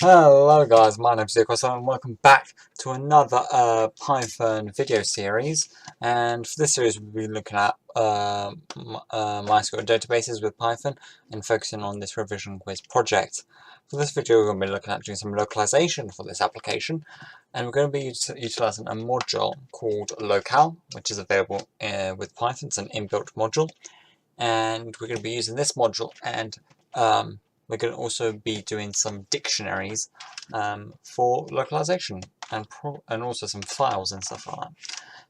Hello guys, my name's SeeTypes and welcome back to another Python video series. And for this series we'll be looking at MySQL databases with Python and focusing on this revision quiz project. For this video we're going to be looking at doing some localization for this application, and we're going to be utilizing a module called locale, which is available with Python. It's an inbuilt module, and we're going to be using this module, and we're going to also be doing some dictionaries for localization and also some files and stuff like that.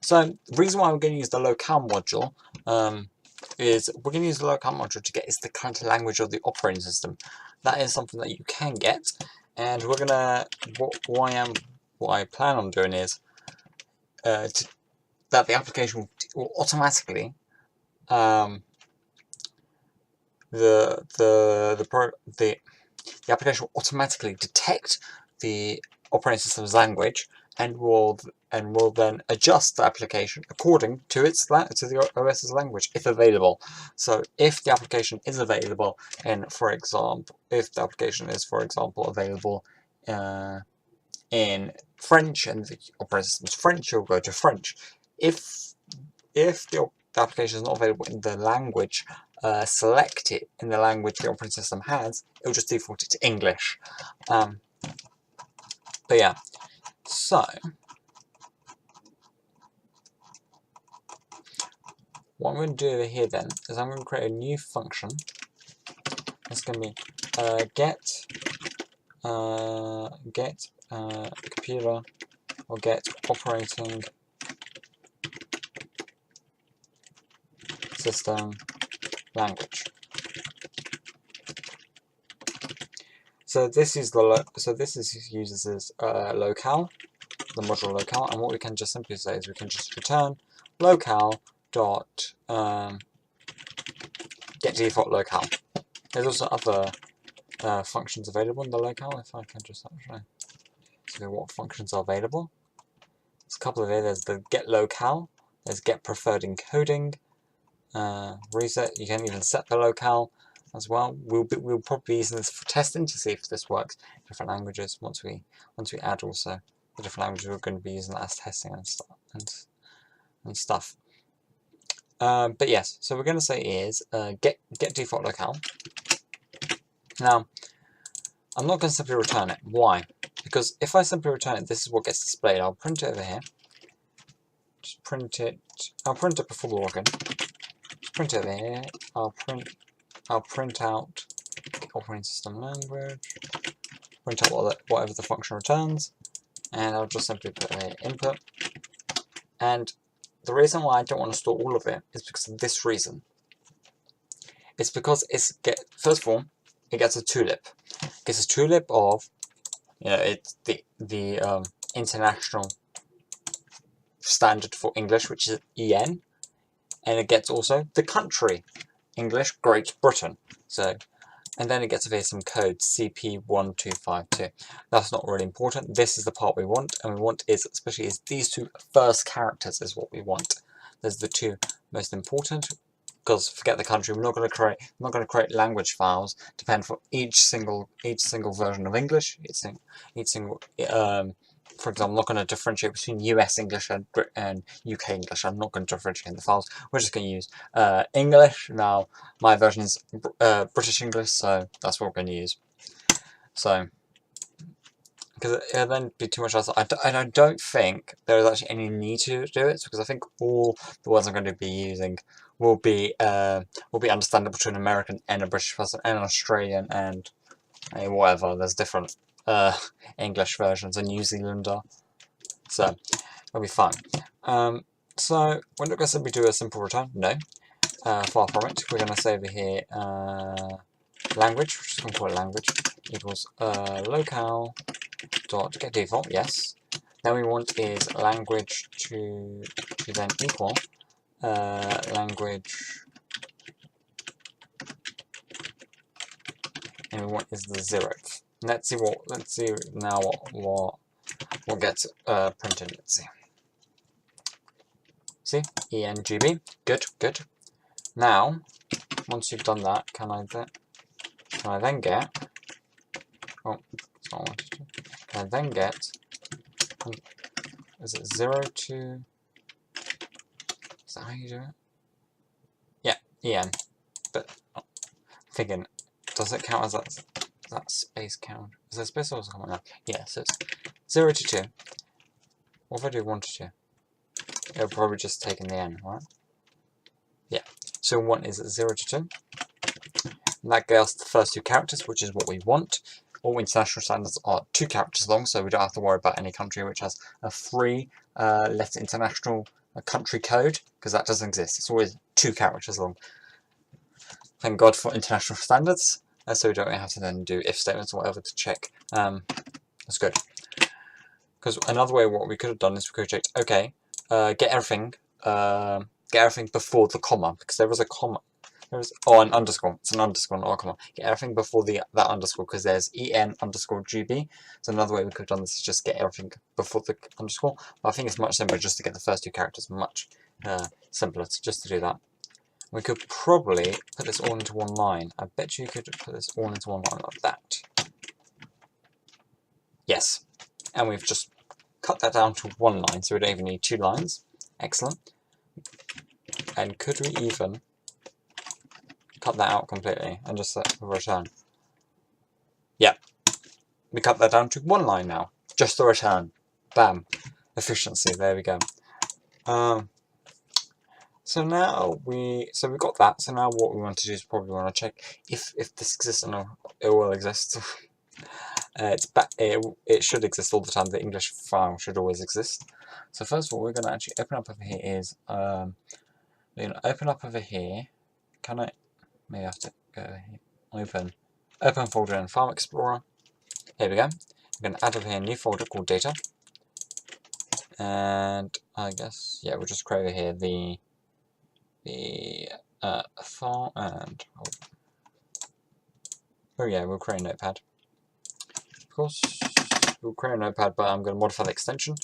So the reason why we're going to use the locale module is we're going to use the locale module to get is the current language of the operating system. That is something that you can get, and we're gonna what I plan on doing is that the application will automatically the application will automatically detect the operating system's language and will then adjust the application according to the OS's language if available. So if the application is available in, for example, available in French and the operating system is French, you'll go to French. If the application is not available in the language selected in the language the operating system has, it will just default it to English. But yeah, so what I'm going to do over here then is I'm going to create a new function. It's going to be get computer or get operating system language. So this is uses locale, the module locale, and what we can just simply say is we can just return locale dot get default locale. There's also other functions available in the locale. If I can just actually see what functions are available, there's a couple of here. There's the get locale, there's get preferred encoding, reset. You can even set the locale as well. We'll probably be using this for testing to see if this works in different languages. Once we add also the different languages, we're going to be using that as testing and stuff. But yes, so we're going to say is get default locale. Now, I'm not going to simply return it. Why? Because if I simply return it, this is what gets displayed. I'll print it over here. Just print it. I'll print it before the login. Just print it over here. I'll print out operating system language. Print out whatever the function returns, and I'll just simply put here input. And the reason why I don't want to store all of it is because of this reason. It's because first of all, it gets a tulip. It gets a tulip of, it's the international standard for English, which is EN, and it gets also the country, English, Great Britain. So, and then it gets here some code CP1252. That's not really important. This is the part we want, and we want is these two first characters is what we want. There's the two most important. Because forget the country, we're not going to create language files depend for each single version of English. For example, I'm not going to differentiate between US English and UK English. I'm not going to differentiate in the files. We're just going to use English. Now, my version is British English, so that's what we're going to use. So, because it'll then be too much else. I don't think there is actually any need to do it, because I think all the words I'm going to be using will be understandable to an American and a British person and an Australian and whatever. There's different English versions, a New Zealander, so it'll be fine. So we're not going to simply do a simple return, no. Far from it. We're going to say over here language, which is going to call it language, equals locale dot get default, yes. Then we want is language to then equal language, and we want is the 0th. Let's see now what gets printed. Let's see. Engb. Good. Now, once you've done that, can I then get? Oh, it's not what I wanted. then get, is it 0 to, is that how you do it? Yeah, en. But I'm thinking, does it count as that space count? Is there space or something like that? Yeah, so it's 0 to 2. What if I do 1 to 2? It'll probably just take in the n, right? Yeah. So 1 is 0 to 2. And that gets us the first 2 characters, which is what we want. All international standards are 2 characters long, so we don't have to worry about any country which has a 3-letter international country code, because that doesn't exist. It's always 2 characters long. Thank God for international standards, so we don't have to then do if statements or whatever to check. That's good. Because another way what we could have done is we could have checked, okay, get everything before the comma, because there was a comma. An underscore. It's an underscore, not a comma. Get everything before that underscore, because there's en_GB. So another way we could have done this is just get everything before the underscore. But I think it's much simpler just to get the first 2 characters. Much simpler just to do that. We could probably put this all into one line. I bet you could put this all into one line like that. Yes. And we've just cut that down to 1 line, so we don't even need 2 lines. Excellent. And could we even cut that out completely and just return? Yeah. We cut that down to 1 line now. Just the return. Bam. Efficiency. There we go. So now we've got that. So now what we want to do is probably want to check if this exists, and it will exist. It should exist all the time. The English file should always exist. So first of all, we're going to actually open up over here. We're going to open up over here. Can I? Maybe I have to go here. Open folder in File Explorer. Here we go. We're going to add over here a new folder called Data. And I guess, yeah, we'll just create over here the file, and oh yeah, we'll create a notepad. Of course, we'll create a notepad, but I'm going to modify the extension.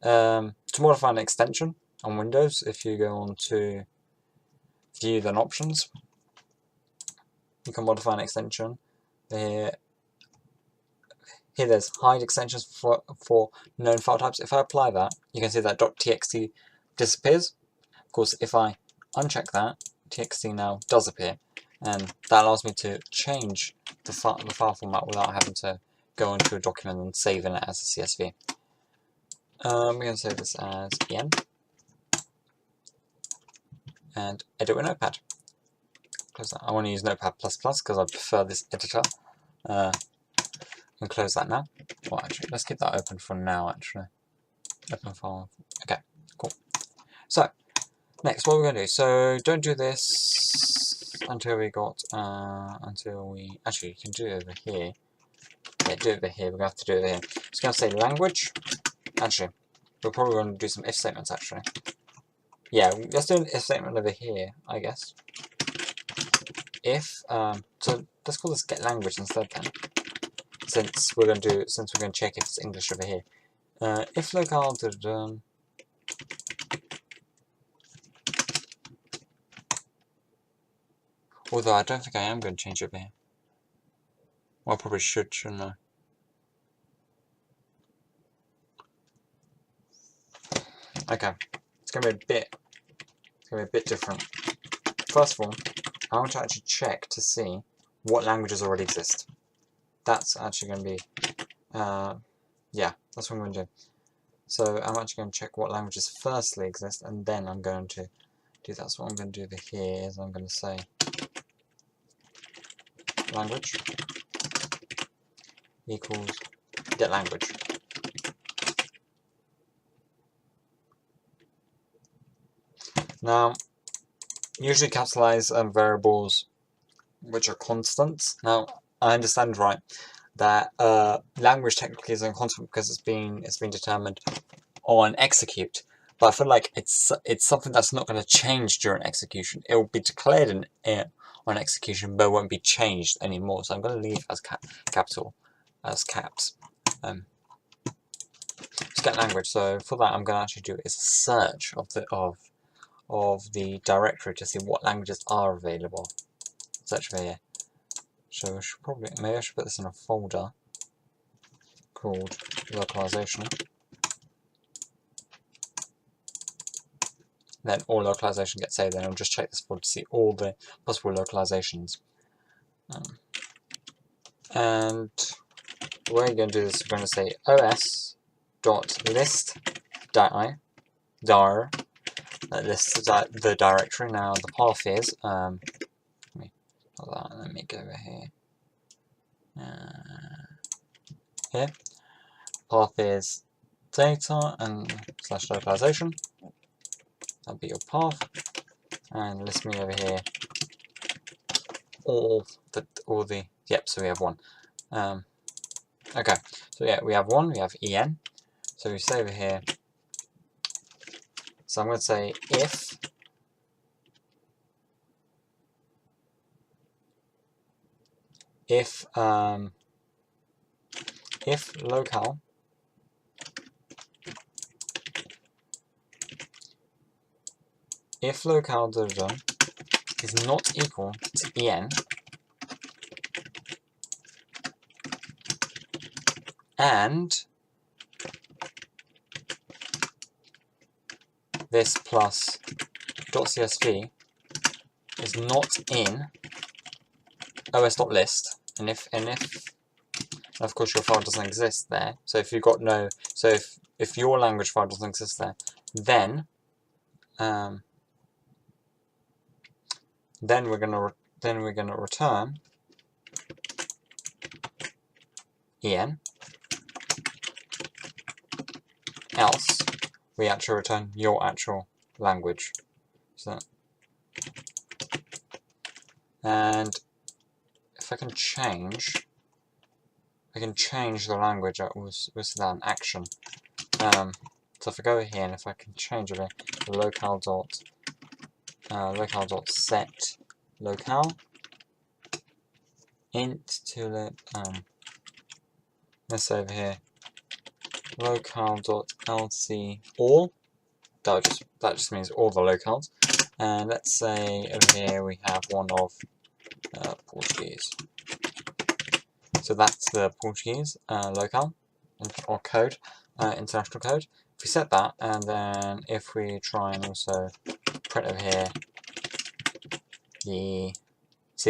To modify an extension on Windows, if you go on to View then Options, you can modify an extension. Here there's hide extensions for known file types. If I apply that, you can see that .txt disappears. Of course, if I uncheck that, txt now does appear, and that allows me to change the file format without having to go into a document and saving it as a CSV. We're going to save this as en and edit with Notepad. Close that. I want to use Notepad++ because I prefer this editor. And close that now. Well, actually, let's keep that open for now. Actually, open file. Okay, cool. So next, what we're going to do. So don't do this until we got actually, you can do it over here. Yeah, do it over here. We're going to have to do it over here. It's going to say language. Actually, we're probably going to do some if statements. Actually, yeah, let's do an if statement over here, I guess. If so, let's call this get language instead then. Since we're going to check if it's English over here. If locale although I don't think I am going to change it over here. Well, I probably should, shouldn't I? Okay, it's going to be a bit different. First of all, I want to actually check to see what languages already exist. That's actually going to be, yeah, that's what I'm going to do. So I'm actually going to check what languages firstly exist, and then I'm going to do that. So what I'm going to do over here is I'm going to say language equals get language. Now, usually capitalize variables which are constants. Now, I understand, right, that language technically is a constant because it's been determined on execute. But I feel like it's something that's not going to change during execution. It will be declared on execution, but it won't be changed anymore. So I'm going to leave as capital as caps. Let's get language. So for that, I'm going to actually do is a search of the directory to see what languages are available. Search for here. So maybe I should put this in a folder called localization, then all localization gets saved, then it'll just check this folder to see all the possible localizations. And the way you're going to do this, we're going to say os.list dir, that lists the directory. Now the path is, let me go over here. Here, path is data and slash localization. That'll be your path, and list me over here all the yep. So we have one. Okay, so yeah, we have one. We have en. So we say over here. So I'm going to say if locale is not equal to en and this plus .csv is not in os.list, and if of course your file doesn't exist there, so if you've got no, so if your language file doesn't exist there, then we're gonna return en, else we actually return your actual language. So, and if I can change the language that was that an action. So if I go over here and if I can change it, locale.set locale int to let's say over here locale.lc all. That just means all the locales. And let's say over here we have one of Portuguese. So that's the Portuguese locale or code, international code. If we set that, and then if we try and also print over here see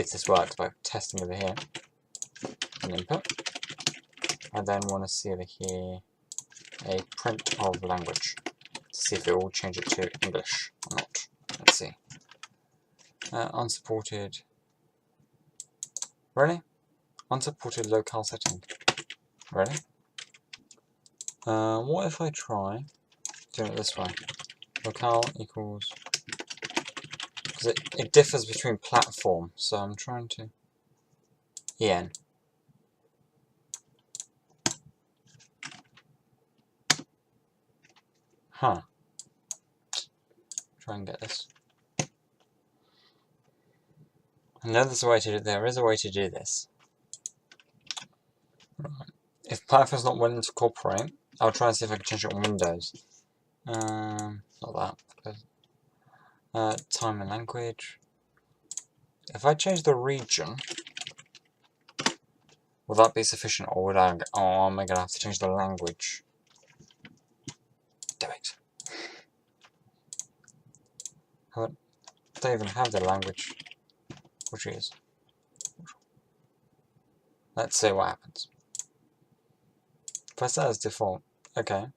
if this works by testing over here an input, and then want to see over here a print of language to see if it will change it to English or not. Let's see. Unsupported. Really? Unsupported locale setting. Really? What if I try doing it this way? Locale equals, because it differs between platform, so I'm trying to en. Huh. Try and get this. I know there's a way to do. There is a way to do this. Right. If platform's not willing to cooperate, I'll try and see if I can change it on Windows. Not that. Time and language. If I change the region, will that be sufficient, or would I? Oh, am I gonna have to change the language? Damn it! I don't even have the language. Which is. Let's see what happens. If I set as default, okay.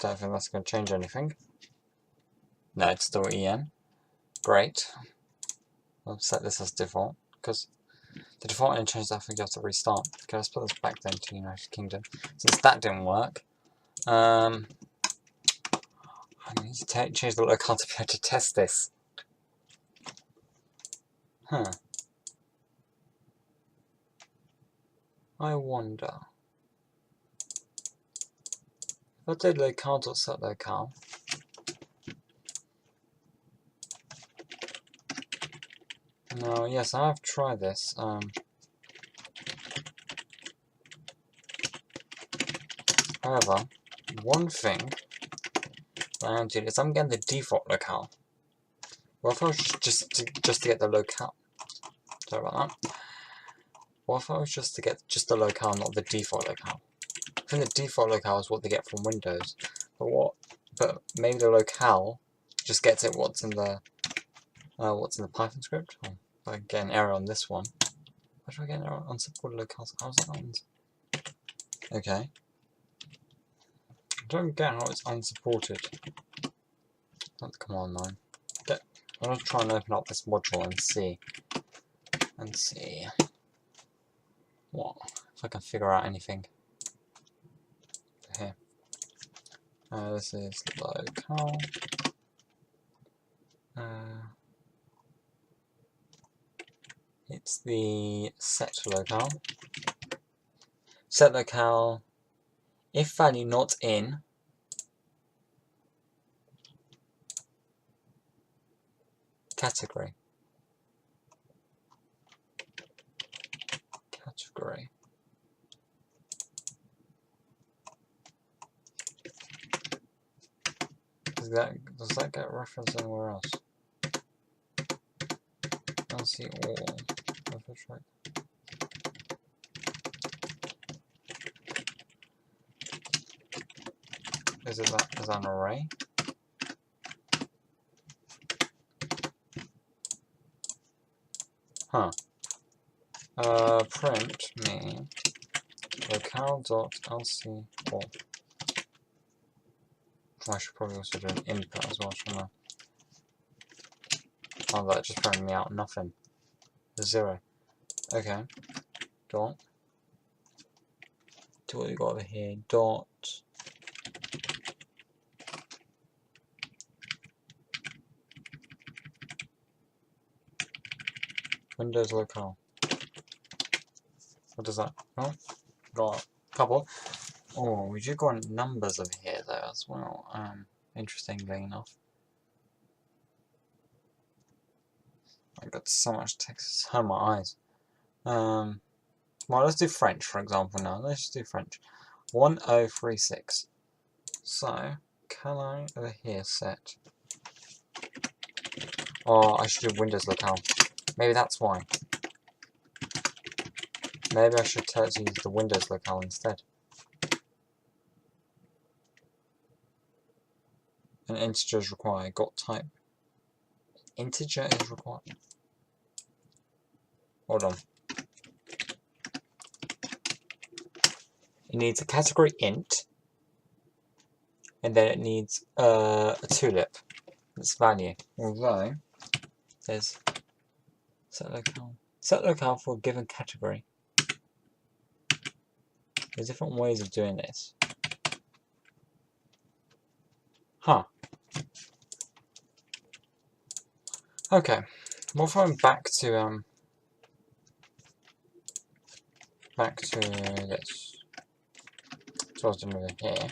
Don't think that's going to change anything. No, it's still en. Great. I'll set this as default, because the default only changes, I think you have to restart. Okay, let's put this back then to United Kingdom. Since that didn't work, I need to change the locale to be able to test this. Huh. I wonder. If I did locale.set locale. No, yes, I have tried this. However, one thing that I am doing is I'm getting the default locale. Well, if I was just to get the locale, Sorry about that. What if I was just to get just the locale, not the default locale? I think the default locale is what they get from Windows. But maybe the locale just gets it what's in the Python script. Oh, I get an error on this one. Why do I get an error on unsupported locales? How's that on? Okay. I don't get how it's unsupported. That's the command line. I'm going to try and open up this module and see what if I can figure out anything. Here. This is locale. It's the set locale. Set locale. If value not in, category. Does that get referenced anywhere else? I'll see all. Is that an array? Huh. Print me locale.lc all. I should probably also do an input as well, shouldn't I? Oh, that just printed me out nothing. 0. Okay. Dot. Do what we got over here. Dot. Windows locale. What does that? Oh, got a couple. Oh, we do got numbers over here though as well. Interestingly enough. I've got so much text, it's hurt my eyes. Well, let's do French for example now. Let's just do French. 1036. So, can I over here set? Oh, I should do Windows locale. Maybe that's why. Maybe I should tell it to use the Windows locale instead. An integer is required. Got type. Integer is required. Hold on. It needs a category int, and then it needs a tulip. Its value. Although there's set locale. Set locale for a given category. There's different ways of doing this. Huh. Okay. What if I went back to this? So I was doing over here.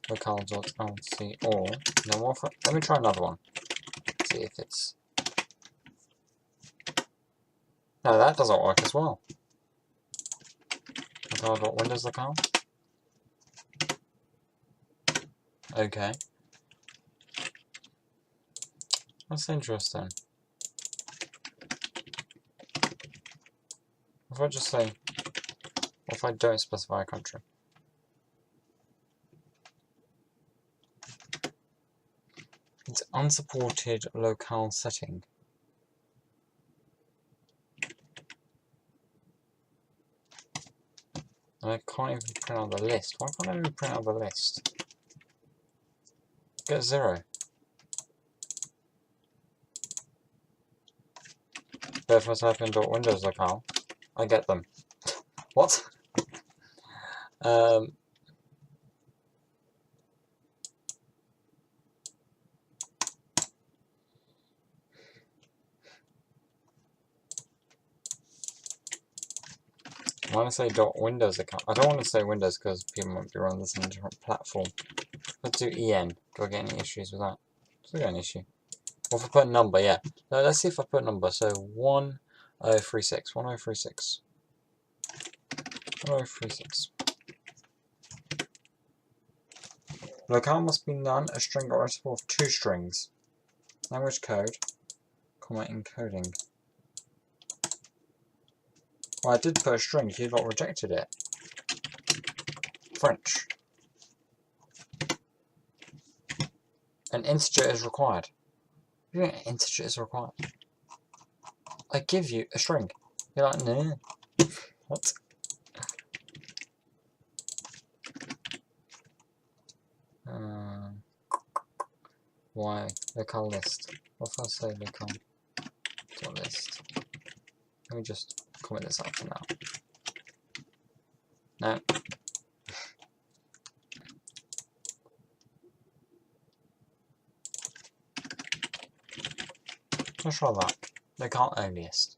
Locale.lc all. Now what if let me try another one. See if it's. No, that doesn't work as well. Locale.windows locale. Okay. That's interesting. If I just say, what if I don't specify a country? It's unsupported locale setting. And I can't even print out the list. Why can't I even print out the list? Get 0. But if I type in .windows locale, I get them. What? I want to say .windows account. I don't want to say Windows because people might be running this on a different platform. Let's do EN. Do I get any issues with that? Do I get an issue? Or if I put a number, yeah. No, let's see if I put a number. So 1036. 1036. 1036. Locale must be none, a string or a multiple of 2 strings. Language code, comma encoding. Well, I did put a string, you lot rejected it. French. An integer is required. You think an integer is required? I give you a string. You're like, no. What? Why? Locale list. What if I say locale list? Let me just comment this out for now. No. Let's try that. Locale earliest.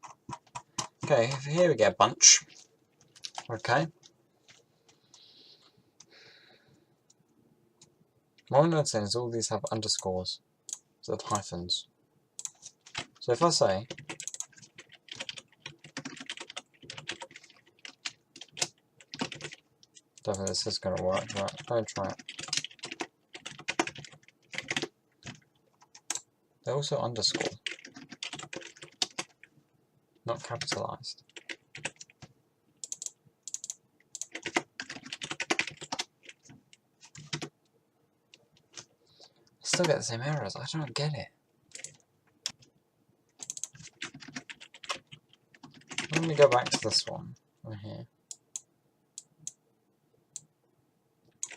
Okay, here we get a bunch. Okay. What I'm noticing is all these have underscores, so the hyphens. So if I say don't think this is going to work, right? I'll try it. They're also underscore, not capitalized. I still get the same errors. I don't get it. Let me go back to this one right here.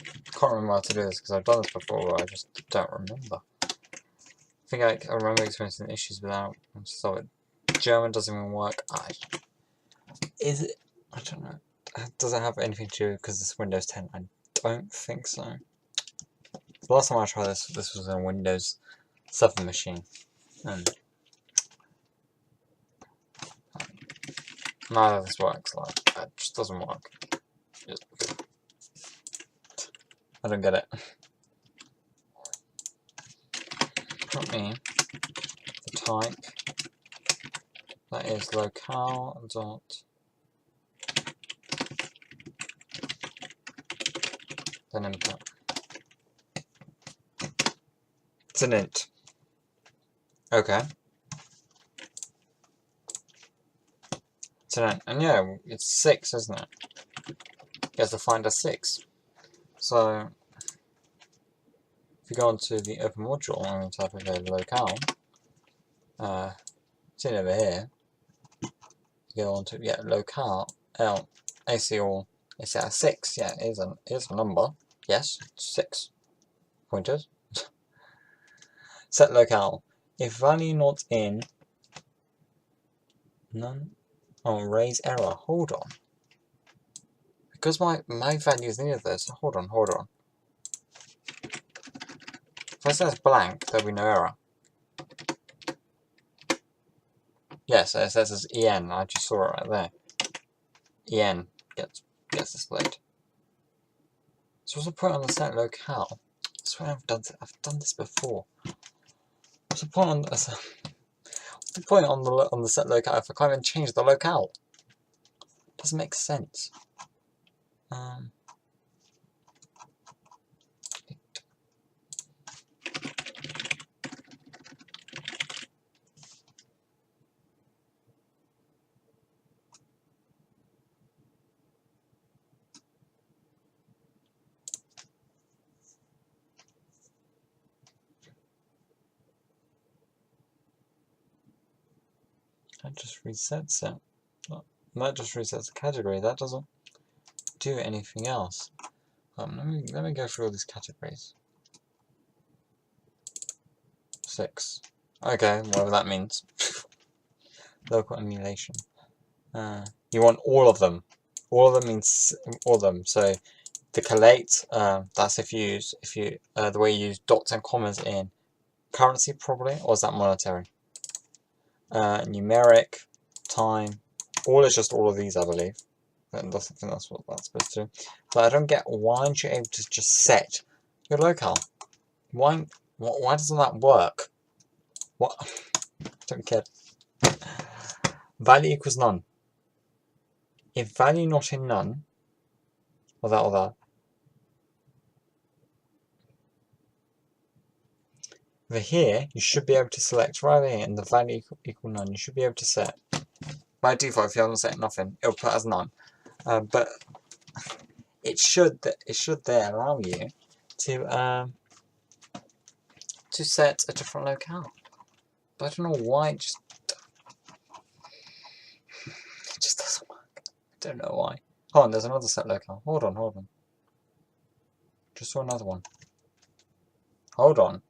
I can't remember how to do this because I've done this before, but I just don't remember. I think I remember experiencing issues without. So German doesn't even work. Is it? I don't know. Does it have anything to do because it's Windows 10? I don't think so. The last time I tried this was on a Windows 7 machine. And none of this works. Like, it just doesn't work. I don't get it. Put me the type that is locale dot then input. It's an int. Okay. It's an int. And yeah, it's 6, isn't it? It has to find a 6. So if you go onto the open module and type in locale, it's in over here. You go on to locale ACL. It's at 6. Yeah, it is a number. Yes, 6 pointers. Set locale. If value not in none. Oh, raise error. Hold on. Because my value is near this. Hold on. If I say it's blank, there'll be no error. Yes, it says it's en. I just saw it right there. En gets displayed. So what's the point on the set locale? I swear I've done this before. What's the point on this? What's the point on the set locale if I can't even change the locale? Doesn't make sense. That just resets it. That just resets the category. That doesn't do anything else. Let me go through all these categories. 6. Okay, whatever that means. Local emulation. You want all of them. All of them means all of them. So the collate, that's if you the way you use dots and commas in currency probably, or is that monetary? Numeric, time, all is just all of these, I believe. I think that's what that's supposed to do. But I don't get why aren't you able to just set your locale? Why doesn't that work? What? I don't get it. Value equals none. If value not in none, or that. Over here, you should be able to select right here, and the value equal none. You should be able to set by default, if you haven't set nothing, it'll put as none. But it should there allow you to set a different locale. But I don't know why it just doesn't work. I don't know why. Hold on, there's another set locale. Hold on. Just saw another one. Hold on.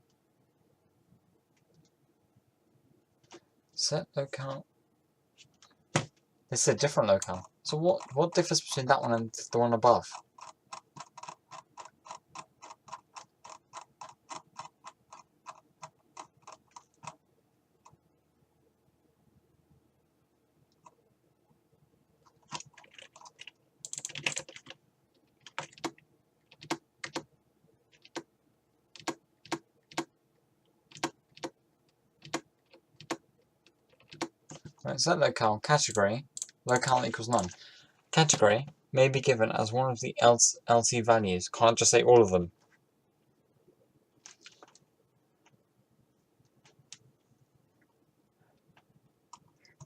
Set locale. This is a different locale. So what differs between that one and the one above? Right, set locale, category, locale equals none. Category may be given as one of the LC values. Can't just say all of them.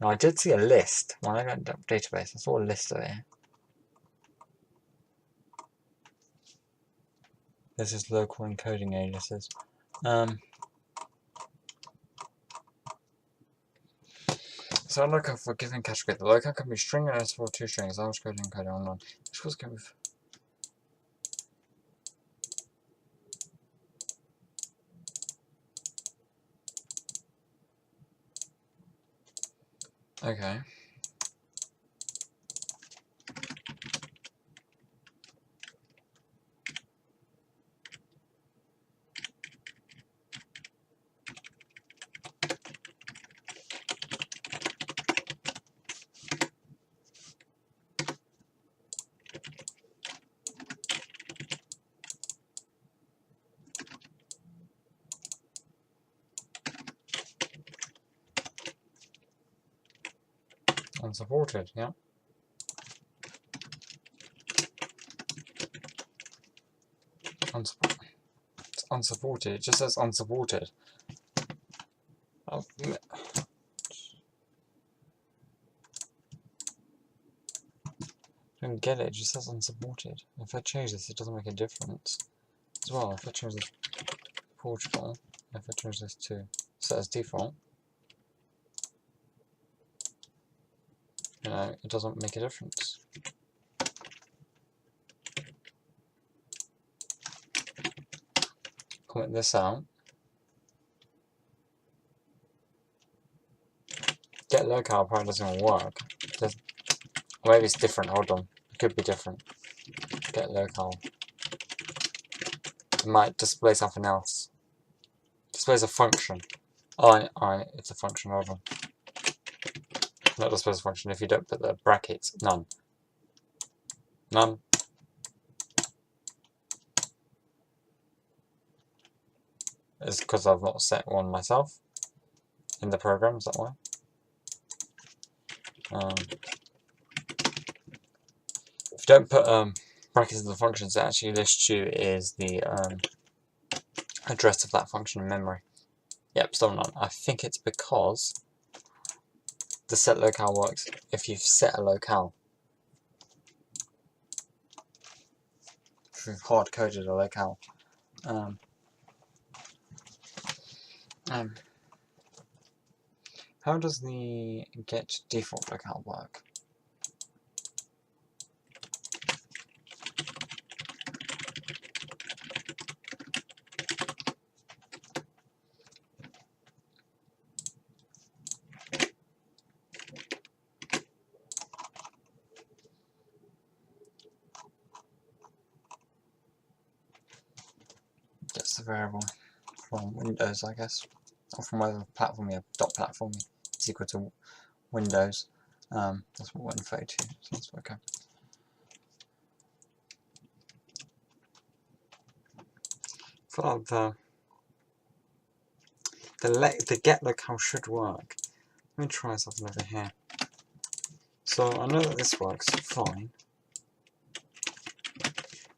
Now I did see a list when I got into database. I saw a list of it. This is local encoding aliases. So I'm looking for a given category. The locale can be string and for 2 strings. I was coding encoding on none. Which was going to be. Okay. Unsupported, yeah. It's unsupported. It just says unsupported. Oh, I don't get it. It just says unsupported. If I change this, it doesn't make a difference. As well, if I change this to Portugal, if I change this to set as default, you know, it doesn't make a difference. Comment this out. Get locale apparently doesn't work. Maybe it's different. Hold on. It could be different. Get locale. It might display something else. Displays a function. Oh, alright, it's a function. Hold on. Not displays a function if you don't put the brackets. None. None. It's because I've not set one myself in the program. Is that why? If you don't put brackets in the functions, it actually lists you is the address of that function in memory. Yep, still none. I think it's because the set locale works if you've set a locale. If you've hard coded a locale. How does the get default locale work? Gets the variable from Windows, I guess, or from whatever platform you have. .platform is equal to Windows. That's what 132 sounds okay. For the get locale should work. Let me try something over here. So I know that this works fine.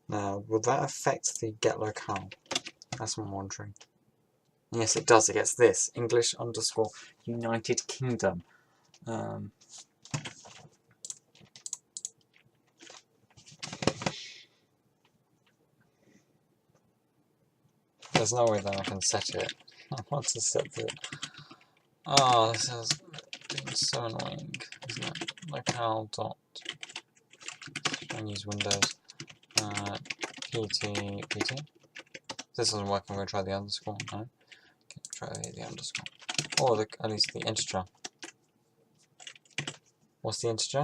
Now, will that affect the get locale? That's what I'm wondering. Yes, it does. It gets this English _ United Kingdom. There's no way that I can set it. I want to set it. Oh, this is being so annoying, isn't it? Locale dot. And use Windows. PT. This doesn't work. I'm going to try the underscore. No. Okay, try the underscore. Or at least the integer. What's the integer?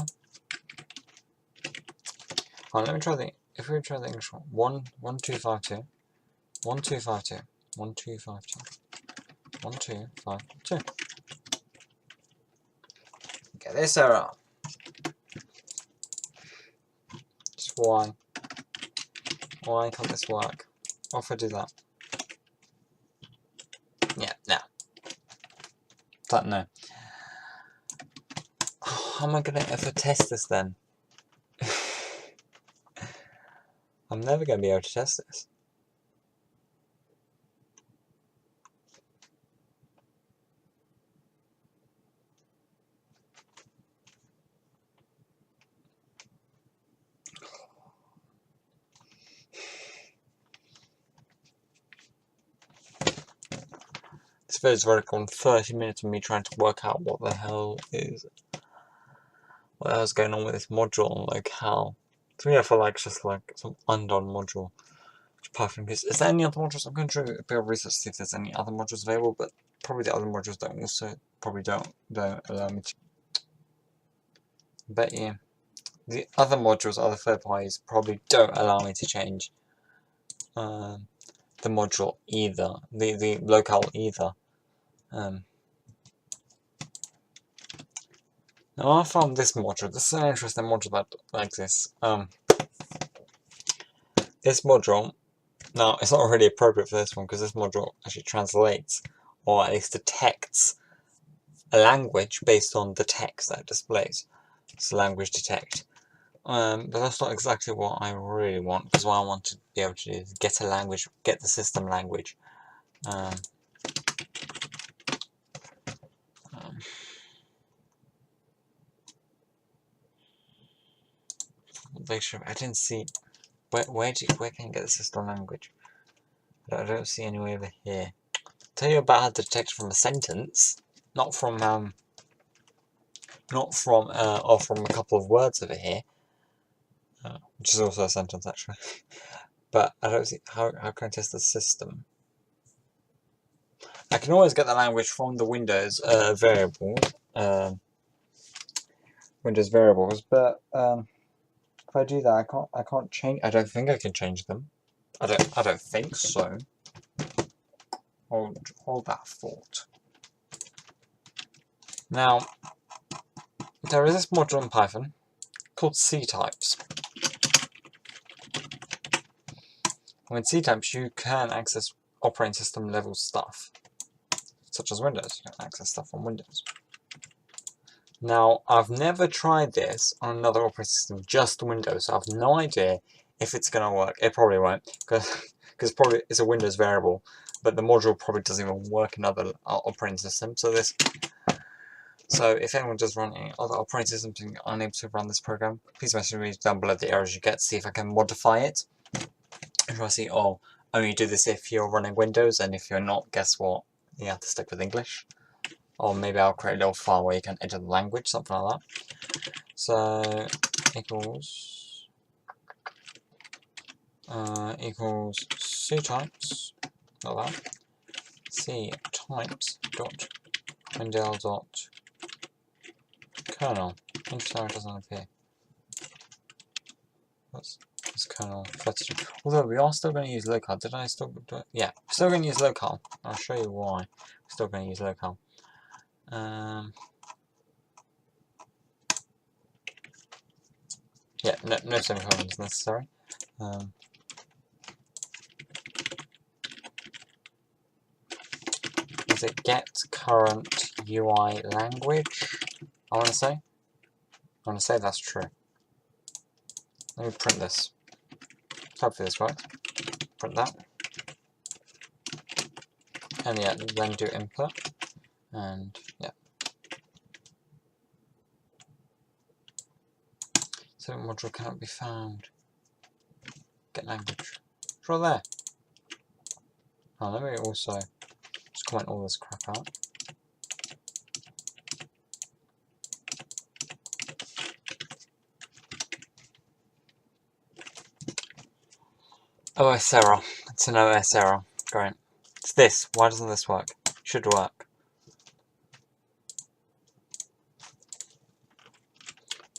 Alright, let me try the. If we try the English one, 1252, 1252, 1252, 1252. Get this error. Just why? Why can't this work? What if I do that? Yeah, no. That no. How am I gonna ever test this then? I'm never gonna be able to test this. This video's already gone 30 minutes of me trying to work out what the hell is going on with this module on locale. To me, I feel like it's just like some undone module. Python. Is there any other modules? I'm going to do a bit of research to see if there's any other modules available, but probably the other modules don't allow me to. Bet you the other modules, other third parties, probably don't allow me to change the module either, the locale either. Now I found this module. This is an interesting module that like this. This module. Now, it's not really appropriate for this one because this module actually translates, or at least detects, a language based on the text that it displays. It's language detect. But that's not exactly what I really want, because what I want to be able to do is get a language, get the system language. I didn't see. Where can you get the system language? I don't see anywhere over here. Tell you about how to detect from a sentence, not from or from a couple of words over here, which is also a sentence actually. But I don't see how can I test the system. I can always get the language from the Windows variables, but if I do that, I can't change. I don't think I can change them. I don't think so. Hold that thought. Now, there is this module in Python called SeeTypes. With SeeTypes, you can access operating system level stuff, such as Windows. You can access stuff on Windows. Now, I've never tried this on another operating system, just Windows, so I have no idea if it's going to work. It probably won't, because probably it's a Windows variable, but the module probably doesn't even work in other operating systems. So if anyone does run any other operating systems and are unable to run this program, please message me down below the errors you get, see if I can modify it. If I see, oh, only do this if you're running Windows, and if you're not, guess what? You have to stick with English. Or maybe I'll create a little file where you can enter the language, something like that. So equals SeeTypes, like that. SeeTypes dot Wendell dot kernel. Interesting, it doesn't appear. That's kernel 32. Although we are still going to use locale. Did I still do it? Yeah, still going to use locale. I'll show you why. We're still going to use locale. Yeah, no semicolons necessary. Is it get current UI language? I want to say that's true. Let me print this. Hopefully this works. Print that. And yeah, then do input. And yeah. So module cannot be found. Get language. Draw there. Oh, let me also just comment all this crap out. OS error. It's an OS error. Great. It's this. Why doesn't this work? Should work.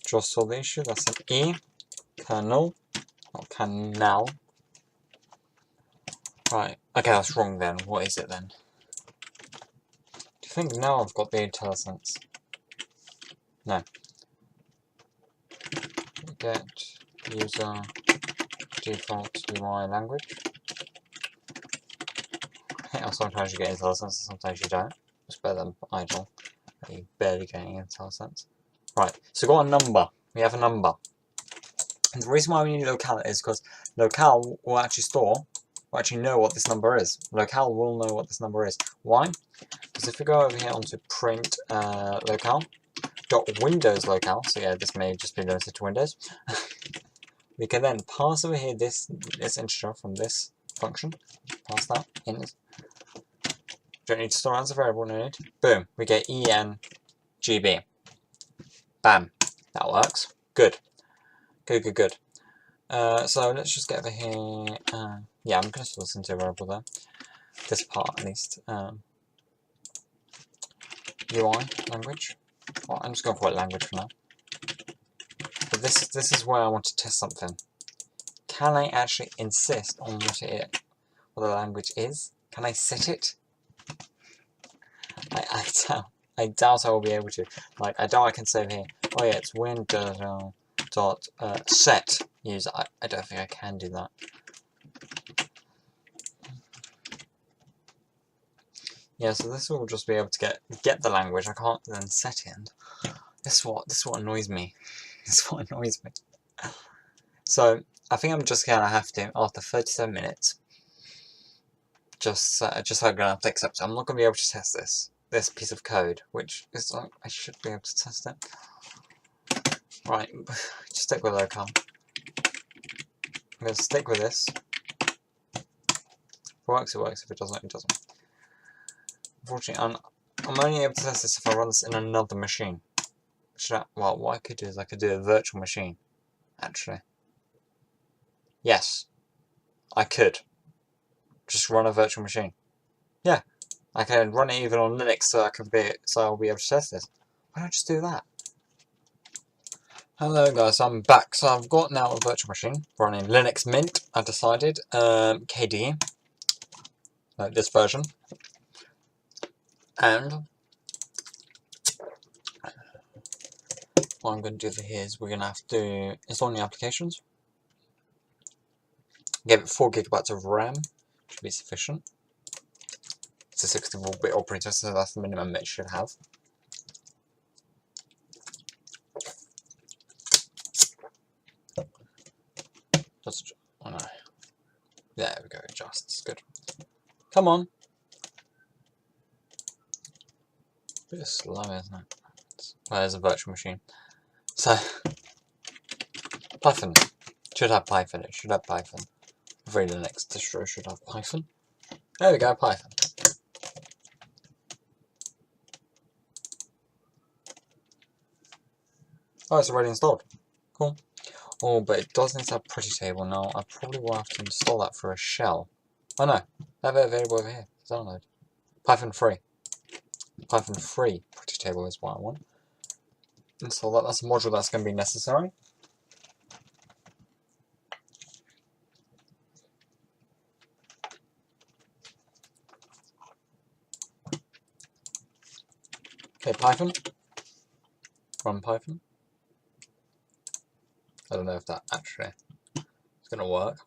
Just saw the issue. That's an E. Kernel. Not canal. Right. Okay, that's wrong then. What is it then? Do you think now I've got the IntelliSense? No. Get user default UI language. Sometimes you get IntelliSense and sometimes you don't. It's better than idle. You're barely getting IntelliSense. Right, so we've got a number. We have a number. And the reason why we need locale is because locale will actually know what this number is. Locale will know what this number is. Why? Because if we go over here onto print locale, .windows locale, so yeah, this may just be limited to Windows, we can then pass over here this integer from this function, pass that in. Don't need to store it as a variable, no need. Boom, we get ENGB. Bam, that works. Good. Good. So let's just get over here. Yeah, I'm going to store this into a variable there. This part at least. UI language. Well, I'm just going to call it language for now. But this is where I want to test something. Can I actually insist on what the language is? Can I set it? I doubt I will be able to. Like, I doubt I can say here, oh yeah, it's windows set user. I don't think I can do that. Yeah, so this will just be able to get the language. I can't then set it. This is what annoys me. This is what annoys me. So I think I'm just gonna have to, after 37 minutes, just I'm gonna have to accept it. I'm not gonna be able to test this piece of code, which is like, I should be able to test it. Right, just stick with locale. I'm gonna stick with this. If it works, it works. If it doesn't, it doesn't. Unfortunately, I'm only able to test this if I run this in another machine. Well, what I could do is I could do a virtual machine, actually. Yes, I could. Just run a virtual machine. Yeah, I can run it even on Linux, so I'll be able to test this. Why don't I just do that? Hello guys, I'm back. So I've got now a virtual machine running Linux Mint. I decided KDE, like this version, and what I'm going to do here is we're going to have to install new applications. Give it 4 GB of RAM, should be sufficient. It's a 64-bit operating system, so that's the minimum it should have. Oh no. There we go, adjusts, good. Come on. A bit slow, isn't it? Well, there's a virtual machine. So, Python. Should have Python, it should have Python. Every Linux distro should have Python. There we go, Python. Oh, it's already installed. Cool. Oh, but it does need to have pretty table now. I probably will have to install that for a shell. Oh no, I have it available over here. Download. Python free. Python free pretty table is what I want. Install that. That's a module that's going to be necessary. Okay, Python. Run Python. I don't know if that actually is going to work.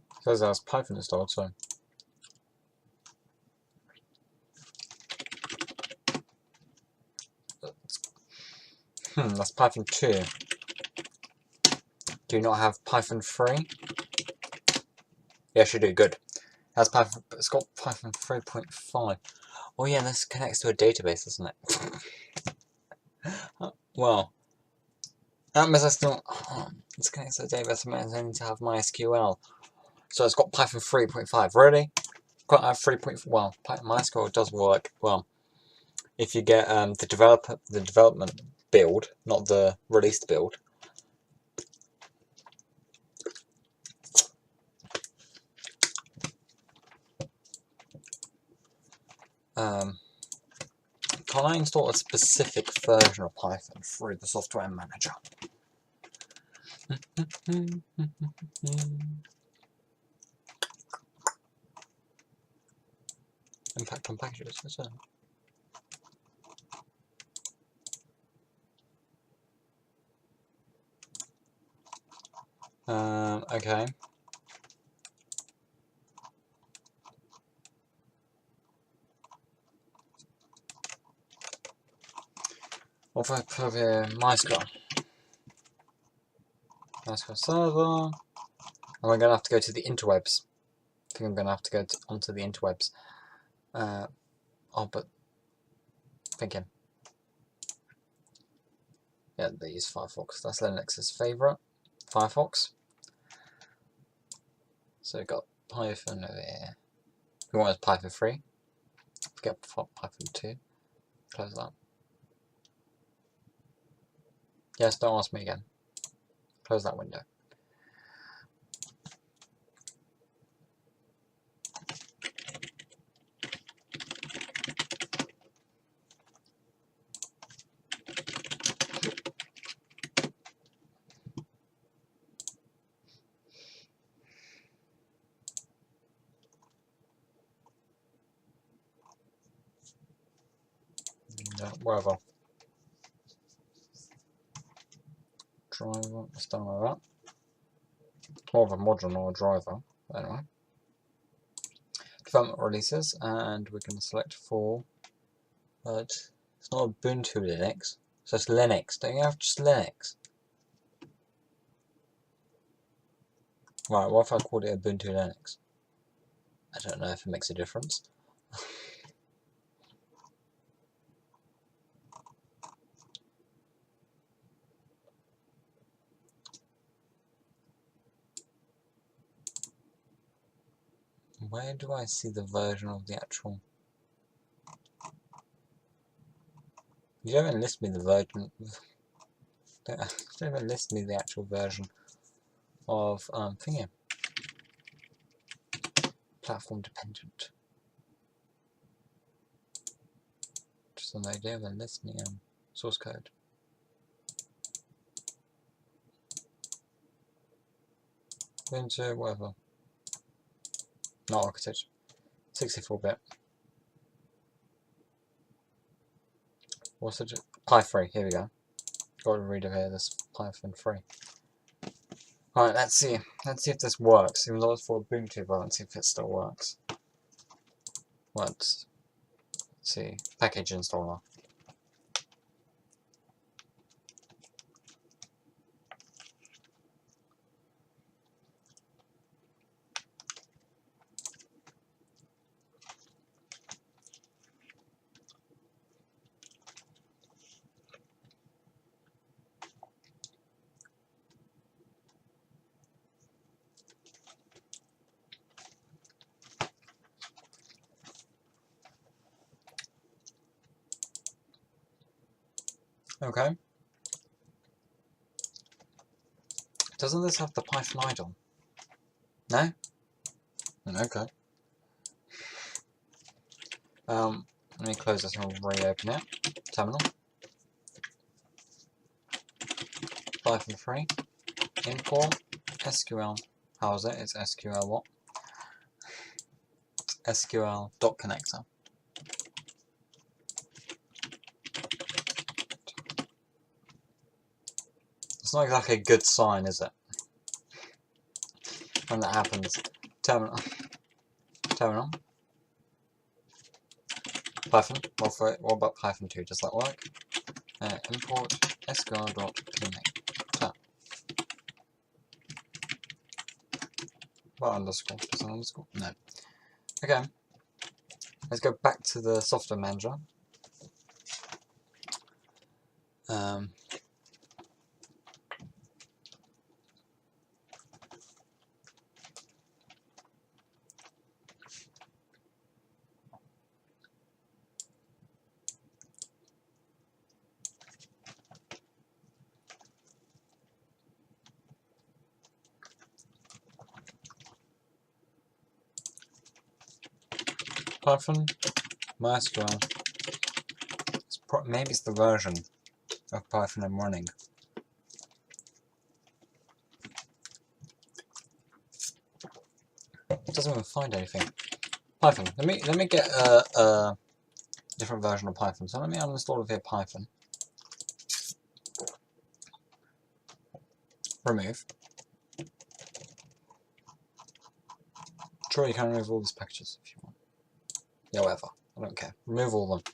Because there's Python installed, so. That's Python 2. Do you not have Python 3? Yes, you do. Good. Has Python, it's got Python 3.5. Oh yeah, this connects to a database, doesn't it? Well, that means I still. It's connected to the database. I need to have MySQL. So it's got Python 3.5. Really? Got 3.5. Well, MySQL does work well if you get the development build, not the released build. Can I install a specific version of Python through the software manager? Impact on packages, is it? Okay. What if I put here MySQL? MySQL server. And we're going to have to go to the interwebs. I think I'm going to have to go onto the interwebs. But thinking. Yeah, they use Firefox. That's Linux's favourite. Firefox. So we've got Python over here. We want Python 3. Forget Python 2. Close that. Yes, don't ask me again. Close that window. Wherever. Driver, let's done like that. More of a module or a driver. Anyway. Development releases, and we can select for, but it's not Ubuntu Linux, so it's Linux. Don't you have just Linux? Right, what if I called it Ubuntu Linux? I don't know if it makes a difference. Where do I see the version of the actual... You don't even list me the version... You don't even list me the actual version of thingy. Platform dependent. Just an idea of listening source code. Into whatever. Not architecture. 64-bit. What's it? Py3. Here we go. Got to read over here. This Python 3. Alright, let's see. Let's see if this works. Even though it's for Ubuntu, but let's see if it still works. Let's see. Package installer. Okay. Doesn't this have the Python idle? No? Okay. Let me close this and reopen it. Terminal. Python 3. Import. SQL. How is it? It's SQL what? SQL dot connector. It's not exactly a good sign, is it? When that happens. Terminal. Terminal. Python. What about Python 2? Does that work? Import SQL dot connector. What underscore? Does an underscore? No. Okay. Let's go back to the software manager. Python, MySQL. Maybe it's the version of Python I'm running. It doesn't even find anything. Python. Let me get a different version of Python. So let me uninstall via Python. Remove. Sure, you can remove all these packages if you want. Yeah, whatever. I don't care. Remove all of them.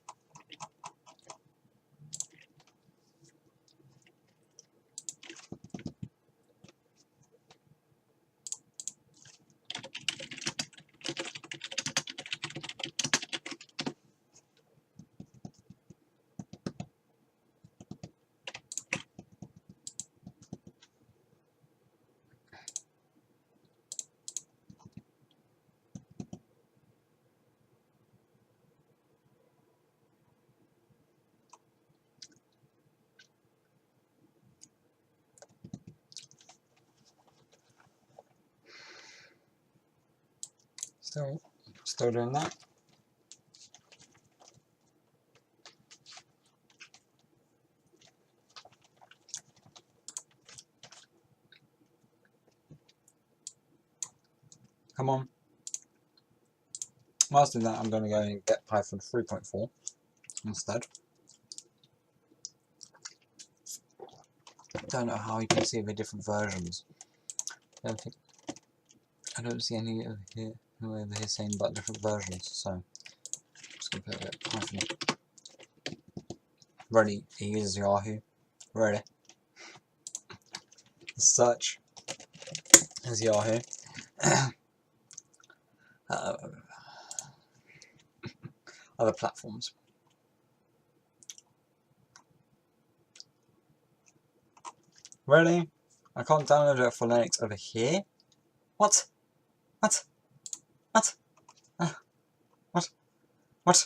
Still doing that. Come on. Whilst doing that, I'm going to go and get Python 3.4 instead. Don't know how you can see the different versions. I don't see any over here saying about different versions, so I'm just going to put it Python. Ready, he uses Yahoo. Ready. The search is Yahoo. Other platforms. Really? I can't download it for Linux over here? What? What? What? What? What?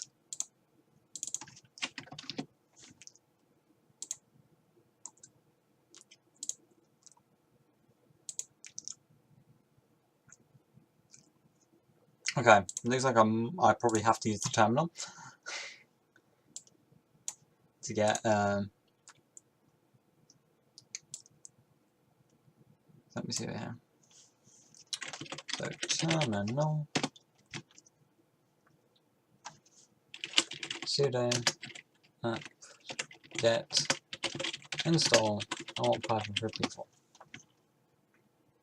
Okay, looks like I probably have to use the terminal to get let me see it here. So terminal sudo get install Python 3.4.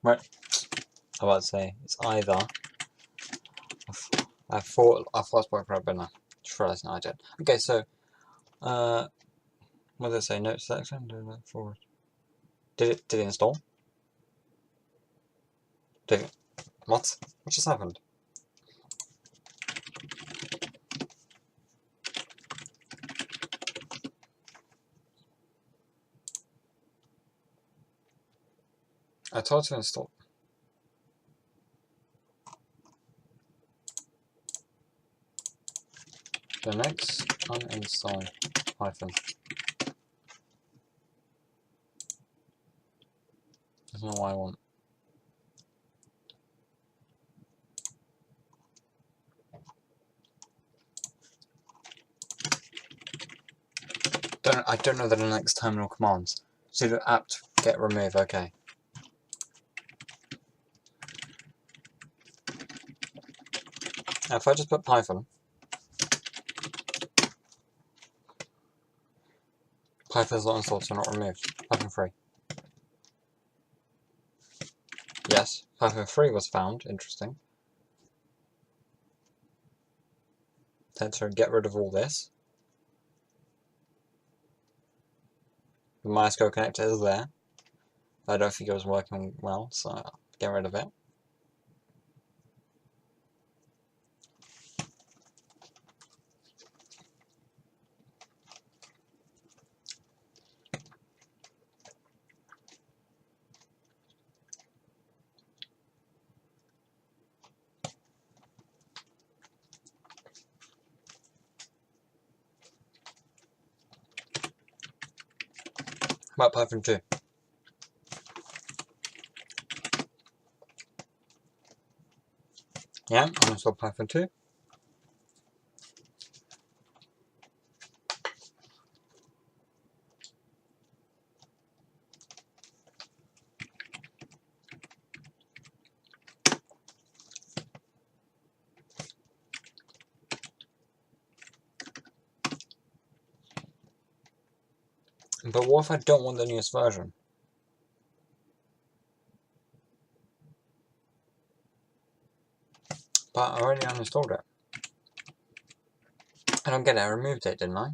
Right. I was about to say it's either. I thought I was working but no. Just realised no, I did. Okay, so what did it say? Note selection. Do that forward. Did it install? Did it? What? What just happened? I told it to install. The next uninstall Python. That's not what I want. I don't know the Linux terminal commands. Sudo apt get remove. Okay. Now if I just put Python. Python's not installed, so not removed. Python 3. Yes, Python 3 was found. Interesting. So get rid of all this. The MySQL connector is there. I don't think it was working well, so get rid of it. How about Python 2? Yeah, uninstall Python 2. But what if I don't want the newest version? But I already uninstalled it. I don't get it, I removed it, didn't I?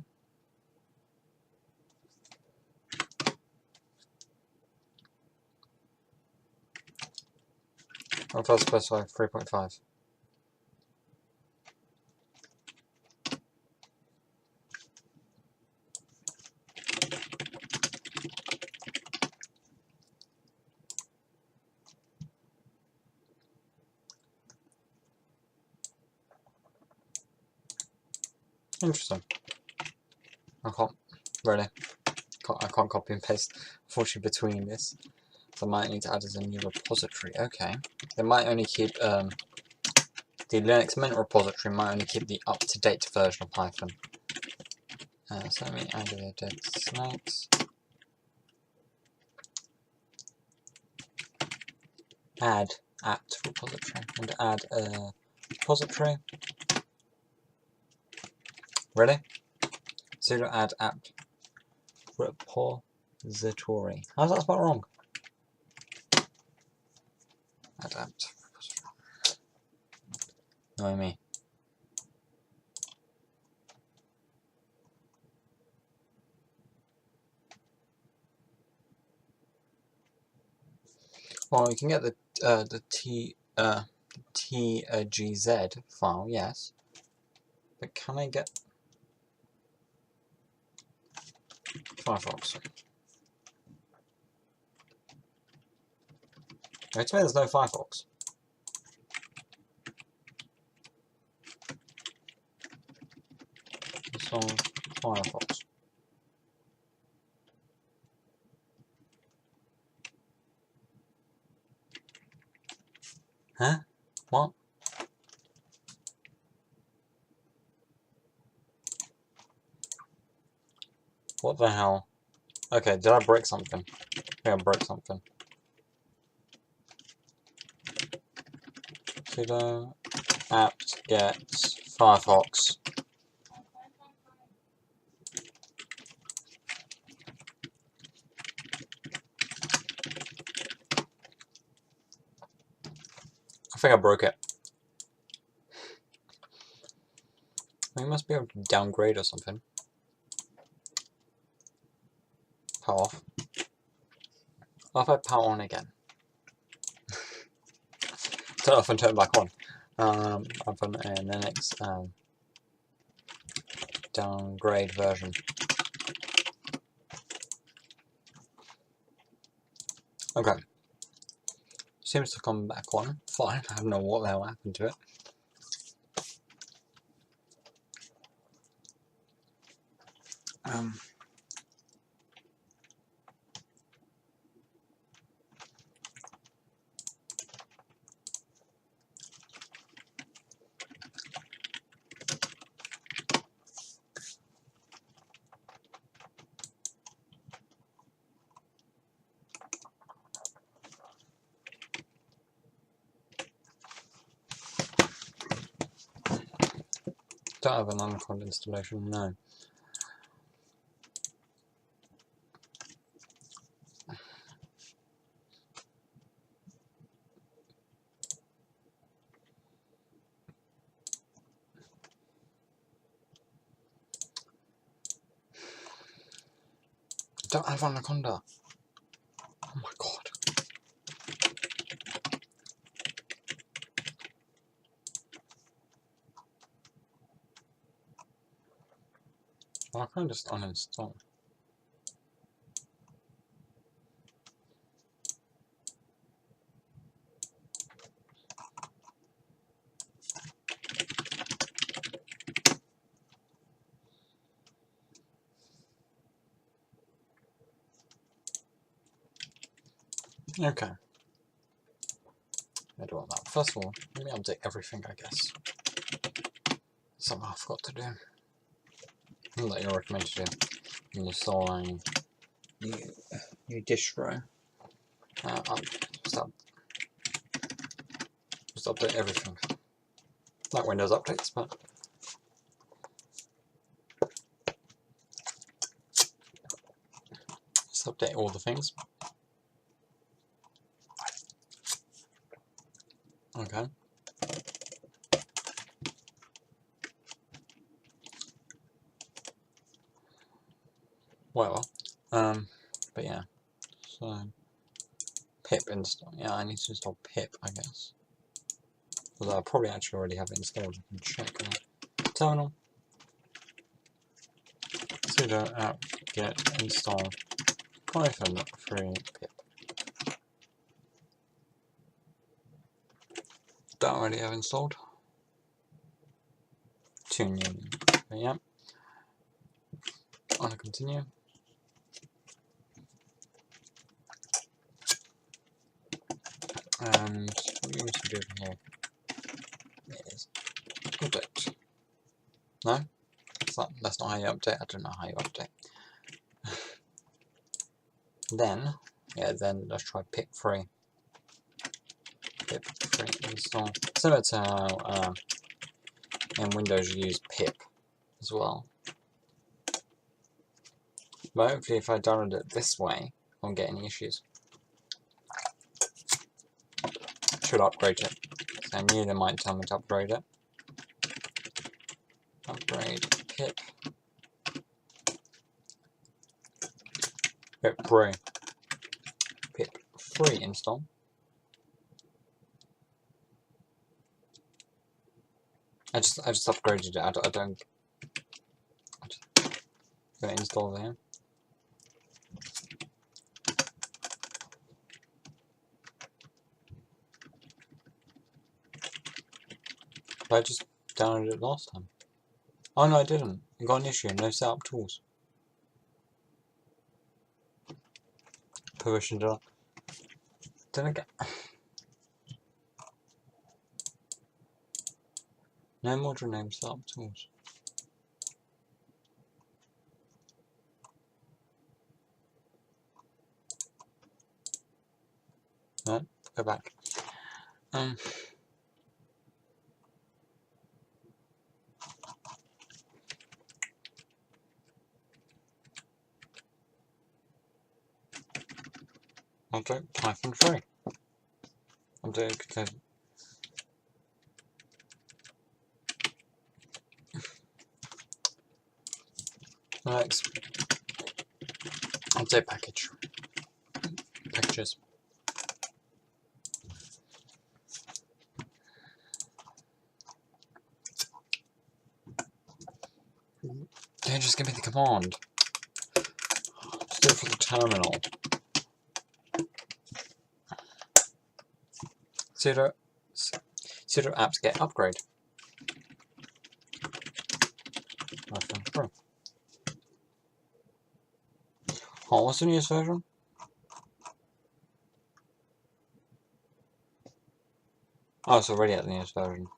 I thought specify 3.5. Interesting. I can't really. I can't copy and paste, unfortunately, between this. So I might need to add as a new repository. Okay. They might only keep the Linux Mint repository might only keep the up-to-date version of Python. So let me add a dead snakes. Add apt repository and add a repository. Ready? Sudo add apt repository. How's that spelled wrong? Add apt repository. Annoy me. Well, you can get the TGZ file, yes. But can I get Firefox? Wait a minute, there's no Firefox. It's on Firefox. Huh? What? What the hell? Okay, did I break something? I think I broke something. Sudo apt gets Firefox. I think I broke it. We must be able to downgrade or something. Power off. What if I power on again? Turn off and turn back on. I've done a Linux downgrade version. Okay. Seems to come back on. Fine. I don't know what the hell happened to it. Don't have an Anaconda installation, no. Don't have Anaconda. Oh my god. Well, I can just uninstall. Okay. I do want that. First of all, let me update everything, I guess. Something I forgot to do. That you're recommended to do. Install a new distro. Just update everything. Like Windows updates, but Let's update all the things. Okay. Well, but yeah. So pip install. Yeah, I need to install pip, I guess. Although I probably actually already have it installed. I can check that. Terminal. Sudo apt-get install -free pip. Don't already have installed. Tune union. But yeah. On to continue. And what you need to do here is update. No? That's not how you update. I don't know how you update. Then, yeah, then let's try pip3. Pip3 install. Similar to how in Windows you use pip as well. But hopefully if I download it this way, I won't get any issues. Should upgrade it. So I knew they might tell me to upgrade it. Upgrade pip. Pip3. Pip3 install. I just upgraded it. I don't gonna install there. But I just downloaded it last time. Oh no, I didn't. I got an issue. No setup tools. Permission done. Then again. No module name setup tools. No, go back. I'll do -3. I'll do contain. Next, update package. Packages. Yeah, just give me the command. Just do it for the terminal. Sudo apt-get upgrade. Oh, what's the newest version? Oh, it's already at the newest version.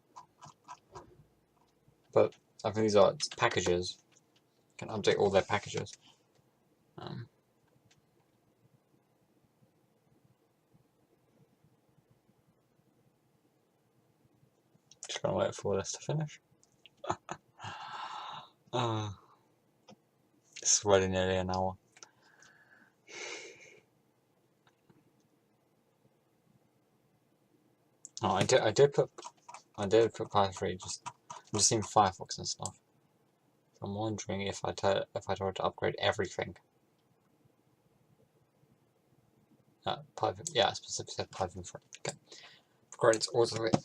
But I think these are packages. You can update all their packages. Just gonna wait for this to finish. It's already nearly an hour. Oh, I did put Python I'm just seeing Firefox and stuff. I'm wondering if I told it to upgrade everything. Python, yeah, specifically said Python 3. Okay. Upgrades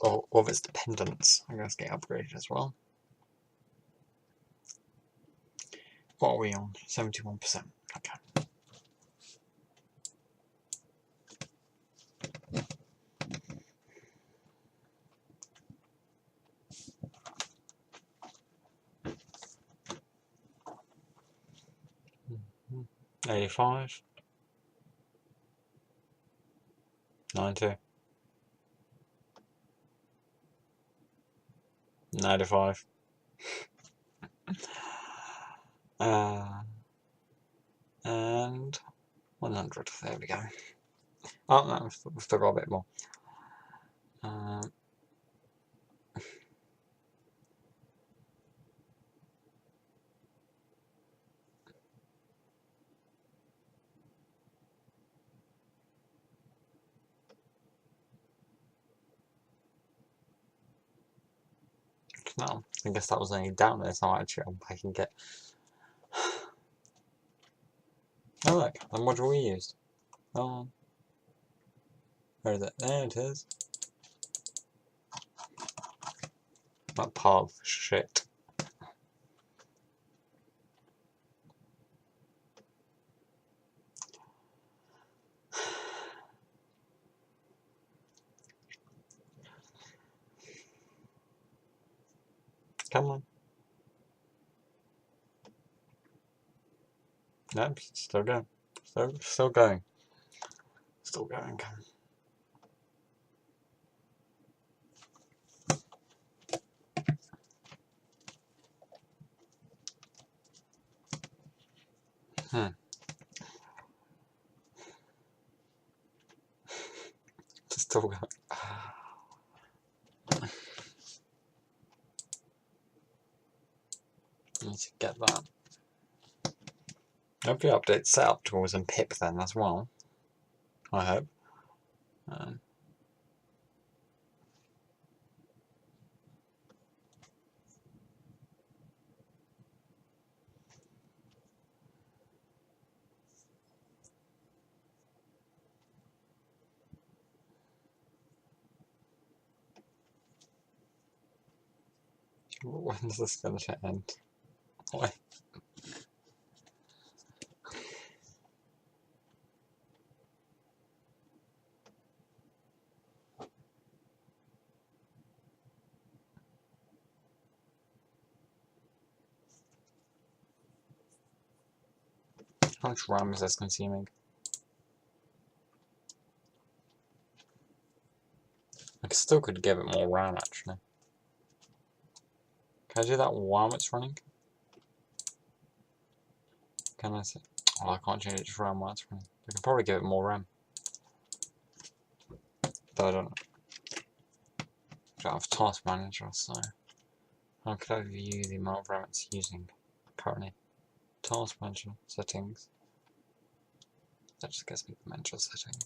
all of its dependents. I'm going to get upgraded as well. What are we on? 71%. Okay. Mm-hmm. 85. 90. 95. And 100. There we go. Oh no, we've still got a bit more. No, I guess that was only down there, so actually I can get... Oh look, the module we used. Oh, where is it? There it is. That pile of shit. Come on. Nope, still going. Still going. Still going. Still going. Need to get that. Hopefully update setup tools and pip then as well. I hope. When is this going to end? Why? How much RAM is this consuming? I still could give it more RAM actually. Can I do that while it's running? Can I say? Oh, I can't change it to RAM while it's running. I can probably give it more RAM. Though I don't have Task Manager, so how could I view the amount of RAM it's using currently? Task Manager settings. That just gives me the manager settings.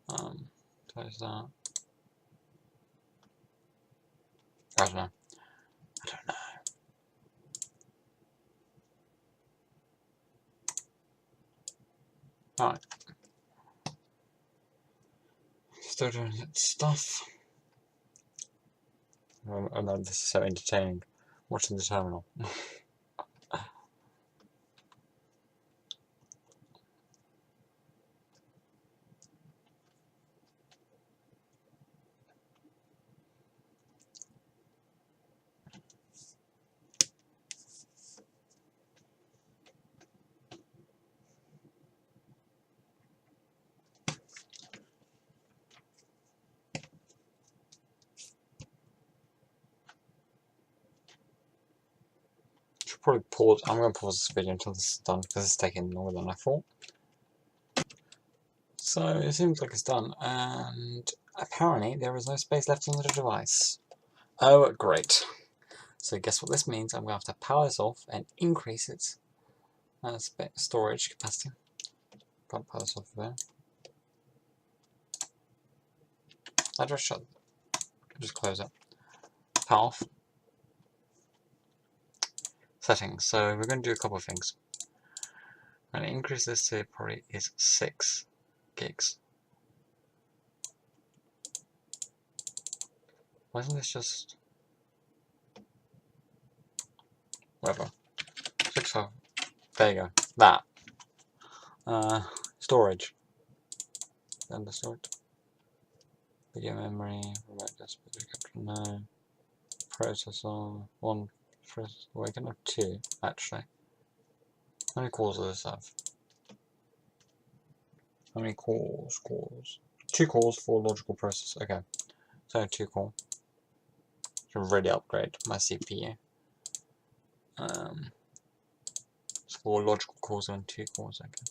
Close that. I don't know. Alright. Still doing its stuff. Oh no, this is so entertaining. Watching the terminal. Probably pause. I'm going to pause this video until this is done because it's taking longer than I thought. So it seems like it's done, and apparently there is no space left on the device. Oh, great. So guess what this means? I'm going to have to power this off and increase its storage capacity. Can't power this off there. I just close it. Power off. Settings. So we're going to do a couple of things. I'm going to increase this to probably is 6 gigs. Why isn't this just whatever? 6. There you go. That. Storage. Understood. Video memory. Remote desktop. No. Processor. 1. We're going to have 2 actually. How many cores does this have? How many cores? 2 cores for logical process. Okay. So 2 core. Should really upgrade my CPU. 4 logical cores and 2 cores. Okay.